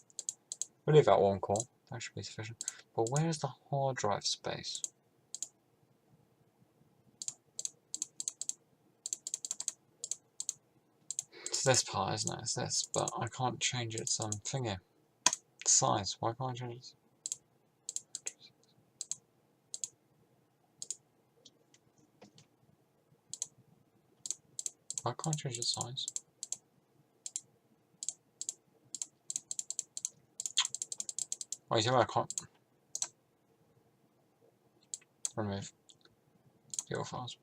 We'll leave out 1 core. That should be sufficient. But where is the hard drive space? It's this part, isn't it? It's this, but I can't change its thingy. Size. Why can't I change it? I can't change the size. Oh, you see why I can't remove your files?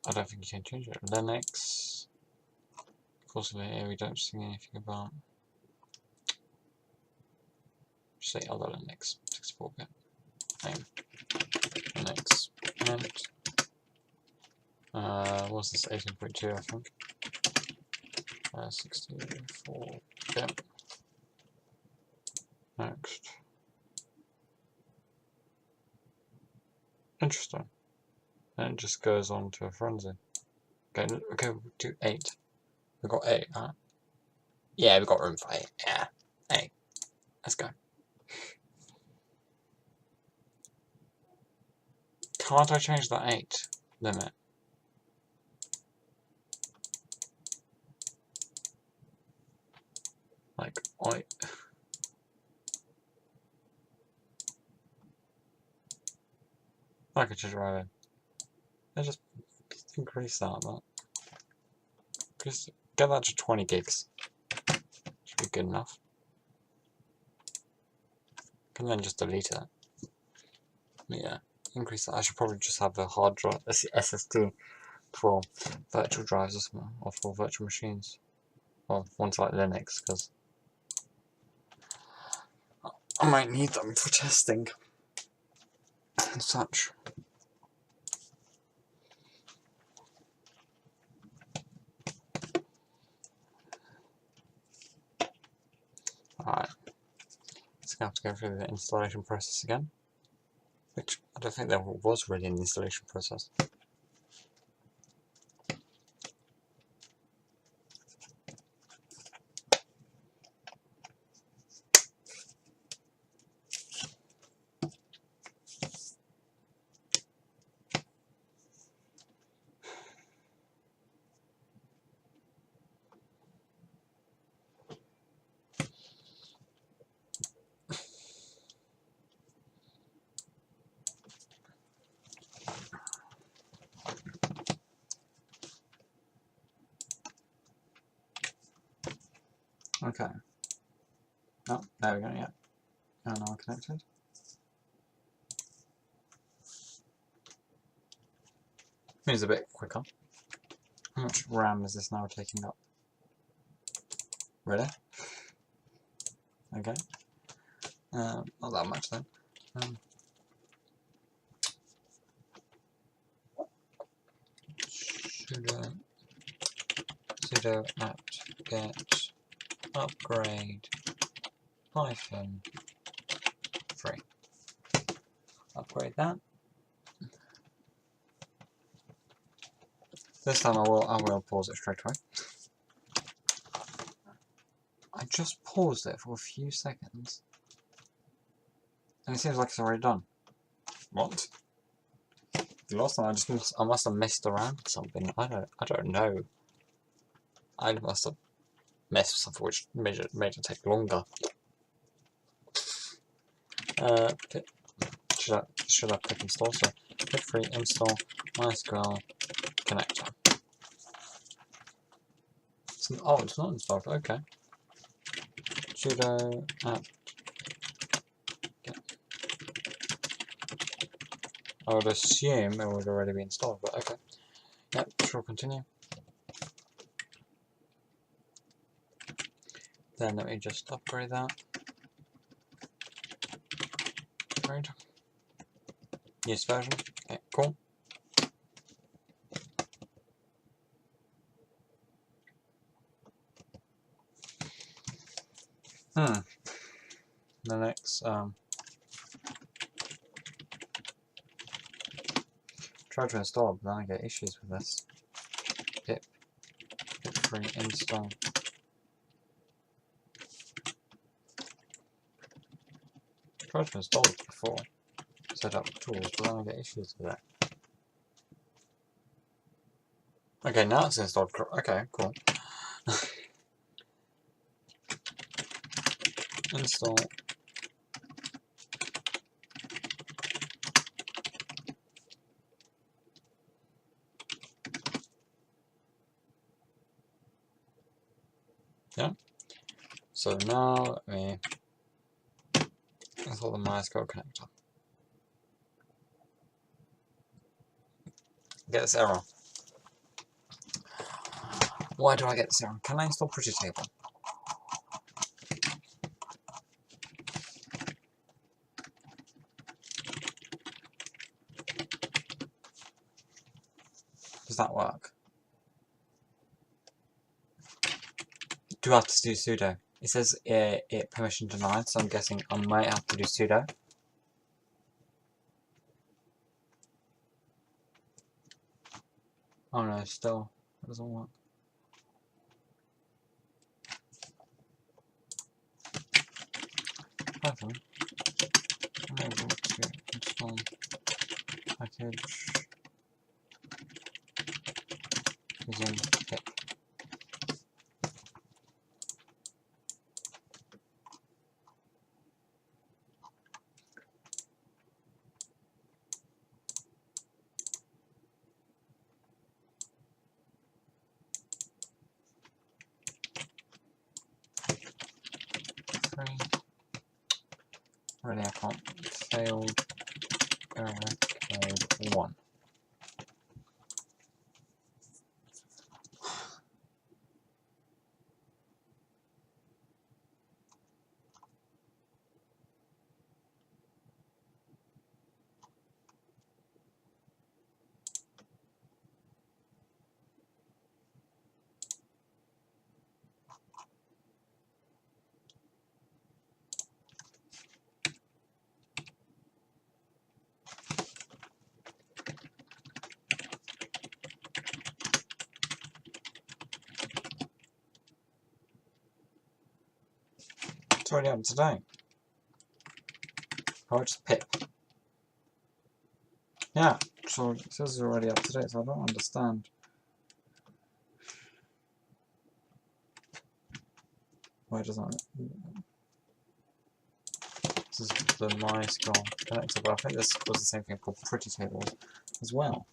I don't think you can change it. Linux. Of course, here we don't see anything about. Just say other Linux 64-bit. Name Linux and what's this? 18.2, I think. 64-bit. Next. Interesting. And it just goes on to a frenzy. Okay, we'll do 8. We've got 8, huh? Yeah, we've got room for 8. Yeah, 8. Let's go. Can't I change that 8 limit? Like, I could just write it. I just increase that. Just get that to 20 gigs. Should be good enough. Can then just delete it. Yeah, increase that. I should probably just have a hard drive, a SSD for virtual drives or something, or for virtual machines, or ones like Linux, because I might need them for testing and such. Alright, so I have to go through the installation process again, which I don't think there was really an installation process. Okay. Oh, there we go, yeah. And now connected. It's a bit quicker. How much RAM is this now taking up? Really? Okay. Not that much then. Sudo apt-get upgrade -3. Upgrade that. This time I will pause it straight away. I just paused it for a few seconds, and it seems like it's already done. What? The last time I must have messed around with something. I don't know. I must have messed with something which made it take longer. Should I click install? So click free install MySQL connector. So, oh, it's not installed. Okay. Sudo apt. I would assume it would already be installed, but okay. Yep, sure, continue. Then let me just upgrade that. Upgrade. Use version. Okay, cool. The next try to install, but then I get issues with this. Pip free install. Tried to install it before. Set up tools, but then I get issues with that. Okay, now it's installed. Okay, cool. Install. Yeah. So now let me install the MySQL connector. Get this error. Why do I get this error? Can I install pretty table? Does that work? Do I have to do sudo? It says it permission denied, so I'm guessing I might have to do sudo. Oh no, still, it doesn't work. Python, unable to install package using pip. Really, I can't. Failed error code 1. It's already up to date. Oh, just pip. Yeah, so it says it's already up to date, so I don't understand. Why doesn't it? This is the MySQL connector, but I think this was the same thing called pretty table as well.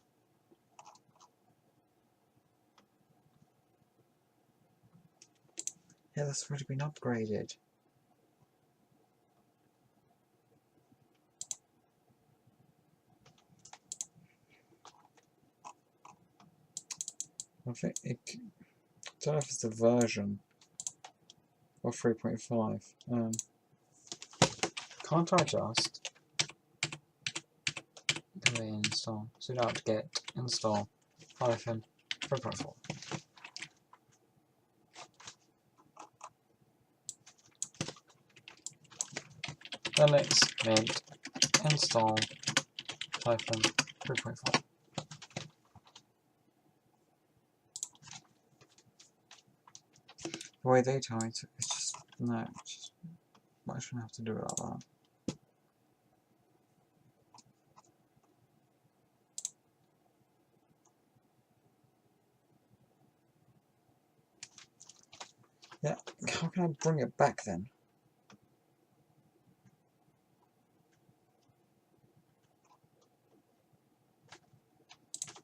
Yeah, that's already been upgraded. I think it. I don't know if it's the version of 3.5. Can't I just install sudo apt-get install Python 3.4? Linux mint install Python 3.4. The way they tell me to, it's just, no, it's just, I shouldn't have to do it like that. Yeah, how can I bring it back then?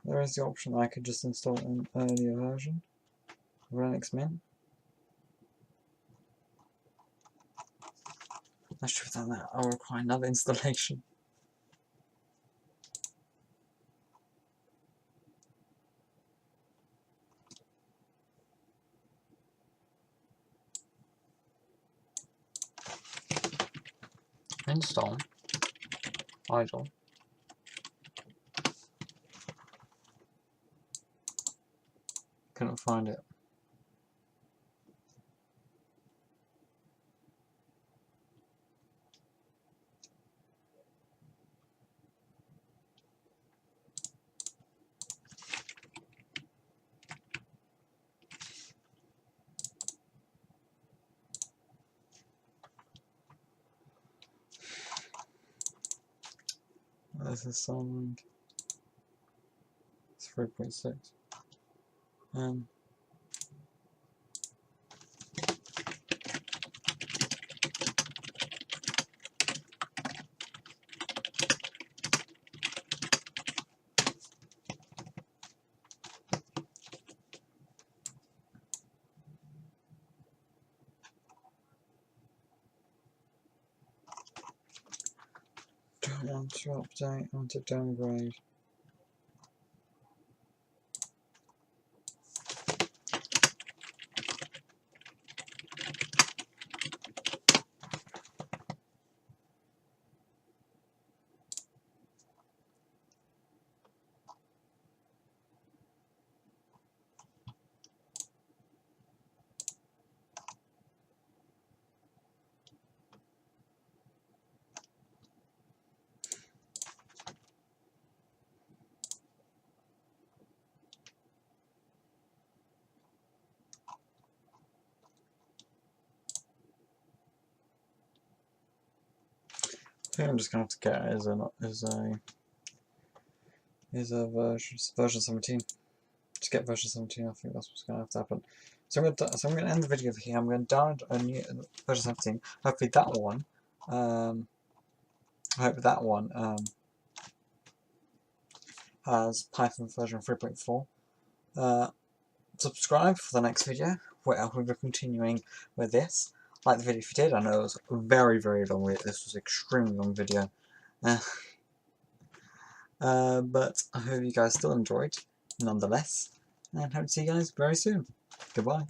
There is the option that I could just install an earlier version of Linux Mint. That's true, without that I'll require another installation. Install idle. Couldn't find it. This is something. It's 3.6. and to update and to downgrade. I think I'm just gonna have to get it as a version 17. Just get version 17. I think that's what's gonna have to happen. So I'm gonna end the video here. I'm gonna download a new version 17. Hopefully that one. I hope that one has Python version 3.4. Subscribe for the next video, where we'll be continuing with this. Like the video if you did. I know it was a very, very long video. This was an extremely long video. But I hope you guys still enjoyed, nonetheless. And hope to see you guys very soon. Goodbye.